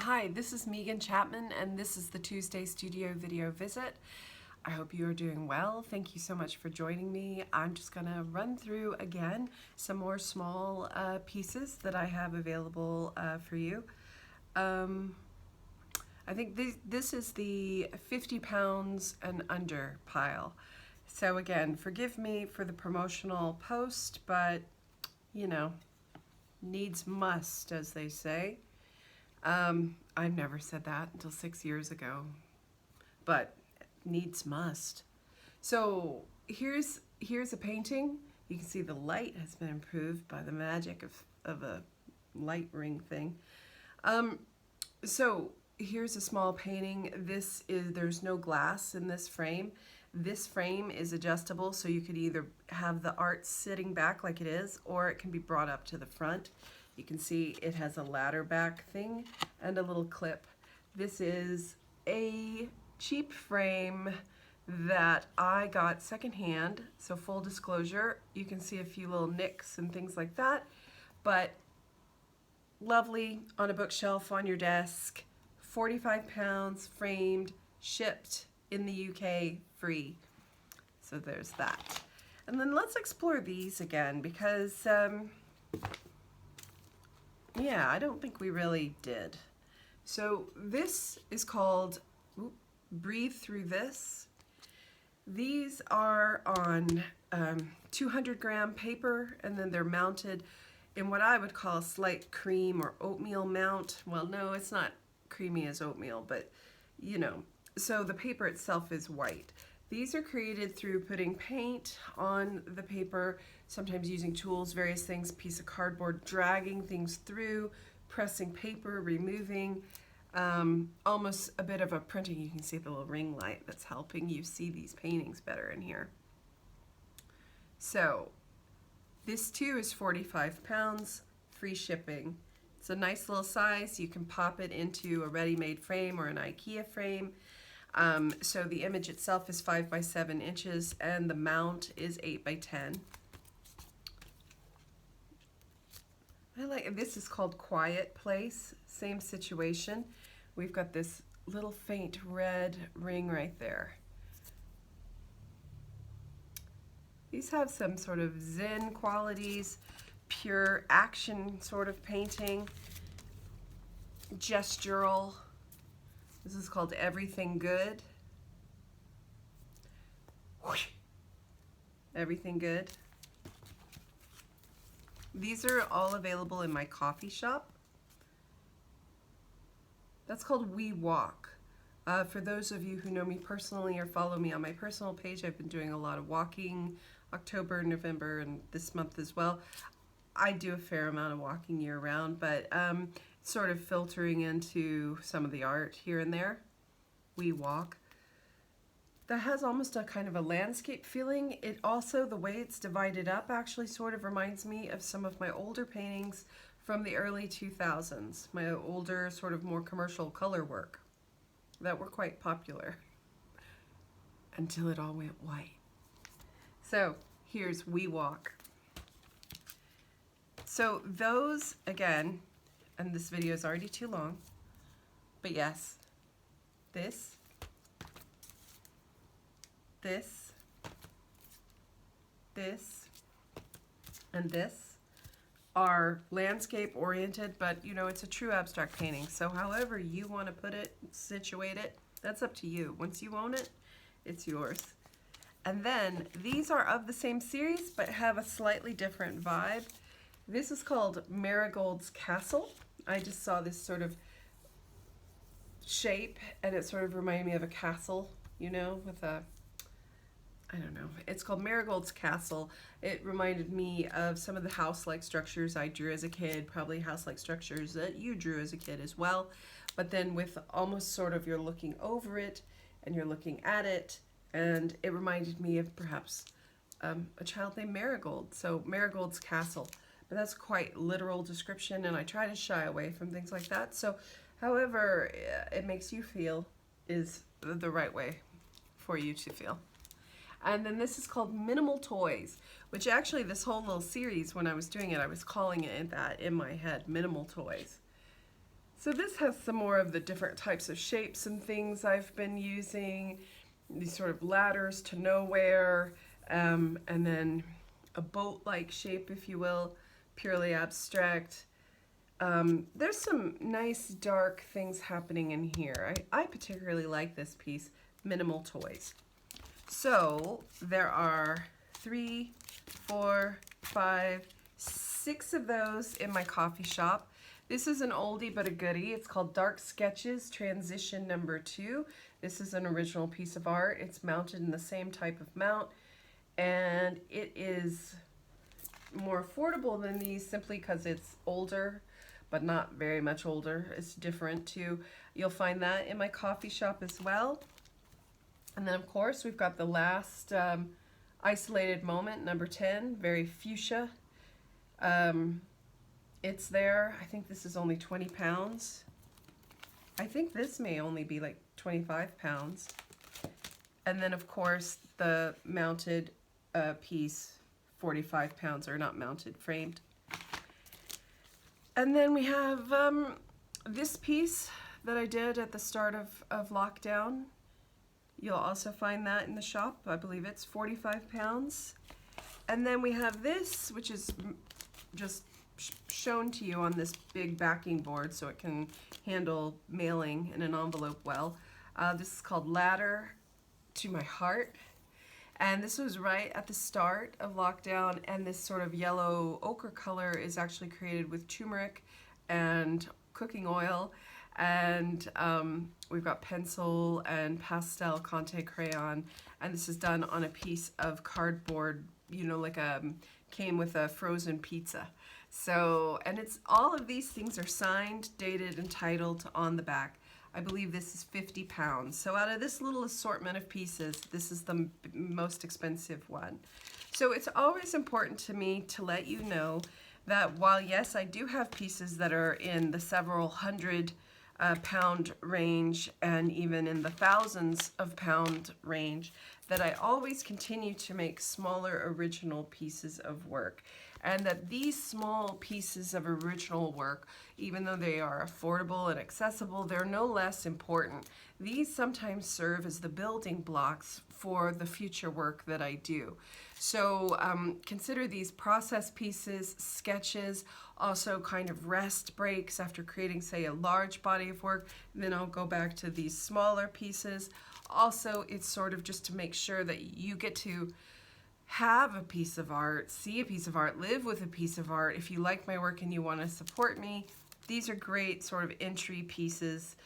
Hi, this is Megan Chapman, and this is the Tuesday Studio Video Visit. I hope you are doing well. Thank you so much for joining me. I'm just going to run through again some more small pieces that I have available for you. I think this is the 50 pounds and under pile. So again, forgive me for the promotional post, but you know, needs must, as they say. I've never said that until 6 years ago, but needs must. So here's a painting. You can see the light has been improved by the magic of a light ring thing. So here's a small painting. There's no glass in this frame. This frame is adjustable, so you could either have the art sitting back like it is, or it can be brought up to the front. You can see it has a ladder back thing and a little clip. This is a cheap frame that I got secondhand, so full disclosure, you can see a few little nicks and things like that, but lovely on a bookshelf on your desk. 45 pounds, framed, shipped in the UK, free. So there's that. And then let's explore these again because yeah, I don't think we really did. So this is called Breathe Through This. These are on 200-gram paper, and then they're mounted in what I would call a slight cream or oatmeal mount. Well, no, it's not creamy as oatmeal, but you know. So the paper itself is white. These are created through putting paint on the paper, sometimes using tools, various things, piece of cardboard, dragging things through, pressing paper, removing, almost a bit of a printing. You can see the little ring light that's helping you see these paintings better in here. So this too is 45 pounds, free shipping. It's a nice little size. You can pop it into a ready-made frame or an IKEA frame. So the image itself is 5 by 7 inches and the mount is 8 by 10. This is called Quiet Place, same situation. We've got this little faint red ring right there. These have some sort of zen qualities, pure action sort of painting, gestural. This is called Everything Good. Everything Good. These are all available in my coffee shop. That's called We Walk. For those of you who know me personally or follow me on my personal page, I've been doing a lot of walking, October, November, and this month as well. I do a fair amount of walking year round, but sort of filtering into some of the art here and there. We Walk. That has almost a kind of a landscape feeling. It also, the way it's divided up actually sort of reminds me of some of my older paintings from the early 2000s, my older sort of more commercial color work that were quite popular until it all went white. So here's We Walk. So those, again, and this video is already too long, but yes, this, and this are landscape oriented, but you know, it's a true abstract painting. So however you want to put it, situate it, that's up to you. Once you own it, it's yours. And then these are of the same series, but have a slightly different vibe. This is called Marigold's Castle. I just saw this sort of shape and it sort of reminded me of a castle, you know, with a, I don't know, it's called Marigold's Castle. It reminded me of some of the house-like structures I drew as a kid, probably house-like structures that you drew as a kid as well, but then with almost sort of you're looking over it and you're looking at it, and it reminded me of perhaps a child named Marigold, so Marigold's Castle. But that's quite literal description, and I try to shy away from things like that. So however it makes you feel is the right way for you to feel. And then this is called Minimal Toys, which actually this whole little series, when I was doing it, I was calling it that in my head, Minimal Toys. So this has some more of the different types of shapes and things I've been using. These sort of ladders to nowhere, and then a boat-like shape, if you will, purely abstract. There's some nice dark things happening in here. I particularly like this piece, Minimal Toys. So there are 3, 4, 5, 6 of those in my coffee shop. This is an oldie but a goodie. It's called Dark Sketches Transition Number 2. This is an original piece of art. It's mounted in the same type of mount, and it is more affordable than these simply because it's older, but not very much older. It's different too. You'll find that in my coffee shop as well. And then of course we've got the last Isolated Moment, number 10, very fuchsia. It's there. I think this is only 20 pounds. I think this may only be like 25 pounds. And then of course the mounted piece, 45 pounds, or not mounted, framed. And then we have this piece that I did at the start of lockdown. You'll also find that in the shop. I believe it's 45 pounds. And then we have this, which is just shown to you on this big backing board so it can handle mailing in an envelope well. This is called Ladder to My Heart. And this was right at the start of lockdown, and this sort of yellow ochre color is actually created with turmeric and cooking oil. And we've got pencil and pastel Conte crayon, and this is done on a piece of cardboard, you know, like came with a frozen pizza. So, and it's all of these things are signed, dated, and titled on the back. I believe this is 50 pounds. So out of this little assortment of pieces, this is the most expensive one. So it's always important to me to let you know that while yes, I do have pieces that are in the several hundred pound range and even in the thousands of pound range, that I always continue to make smaller original pieces of work. And that these small pieces of original work, even though they are affordable and accessible, they're no less important. These sometimes serve as the building blocks for the future work that I do. So consider these process pieces, sketches, also kind of rest breaks after creating, say, a large body of work. And then I'll go back to these smaller pieces. Also, it's sort of just to make sure that you get to have a piece of art, see a piece of art, live with a piece of art. If you like my work and you want to support me, these are great sort of entry pieces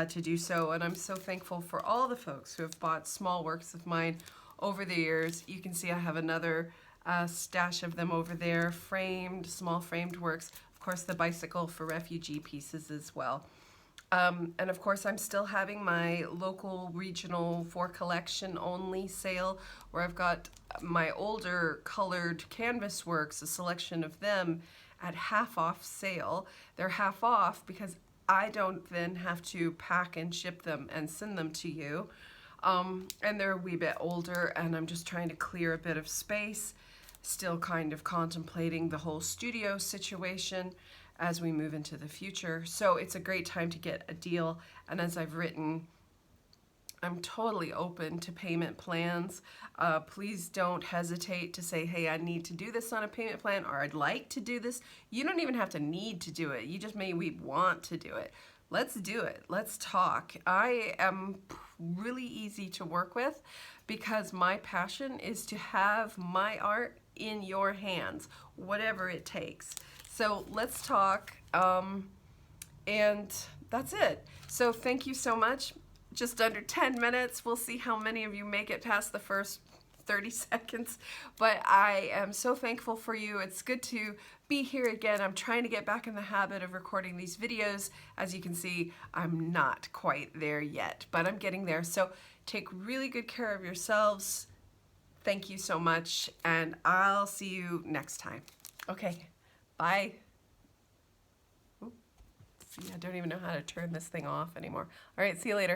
to do so. And I'm so thankful for all the folks who have bought small works of mine over the years. You can see I have another stash of them over there, framed, small framed works. Of course, the bicycle for refugee pieces as well. And of course, I'm still having my local regional for collection only sale, where I've got my older colored canvas works, a selection of them at half off sale. They're half off because I don't then have to pack and ship them and send them to you. And they're a wee bit older, and I'm just trying to clear a bit of space, still kind of contemplating the whole studio situation as we move into the future. So it's a great time to get a deal. And as I've written, I'm totally open to payment plans. Please don't hesitate to say, hey, I need to do this on a payment plan, or I'd like to do this. You don't even have to need to do it. You just maybe want to do it. Let's do it. Let's talk. I am really easy to work with because my passion is to have my art in your hands, whatever it takes. So let's talk, and that's it. So thank you so much. Just under 10 minutes. We'll see how many of you make it past the first 30 seconds. But I am so thankful for you. It's good to be here again. I'm trying to get back in the habit of recording these videos. As you can see, I'm not quite there yet, but I'm getting there. So take really good care of yourselves. Thank you so much, and I'll see you next time. Okay. Bye. Ooh, see, I don't even know how to turn this thing off anymore. All right, see you later.